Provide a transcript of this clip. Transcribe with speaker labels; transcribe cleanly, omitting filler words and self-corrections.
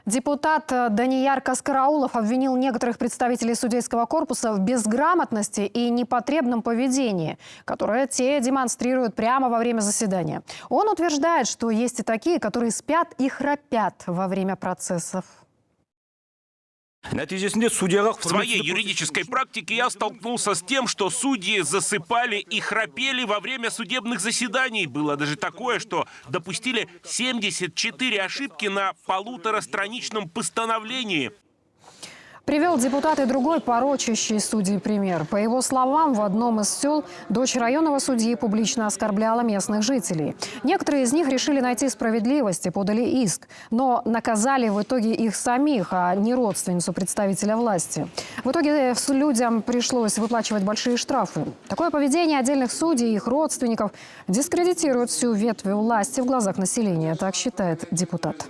Speaker 1: Депутат Данияр Каскараулов обвинил некоторых представителей судейского корпуса в безграмотности и непотребном поведении, которое те демонстрируют прямо во время заседания. Он утверждает, что есть и такие, которые спят и храпят во время процессов.
Speaker 2: В своей юридической практике я столкнулся с тем, что судьи засыпали и храпели во время судебных заседаний. Было даже такое, что допустили 74 ошибки на 1,5-страничном постановлении.
Speaker 1: Привел депутат и другой порочащий судей пример. По его словам, в одном из сел дочь районного судьи публично оскорбляла местных жителей. Некоторые из них решили найти справедливость и подали иск, но наказали в итоге их самих, а не родственницу представителя власти. В итоге людям пришлось выплачивать большие штрафы. Такое поведение отдельных судей и их родственников дискредитирует всю ветвь власти в глазах населения, так считает депутат.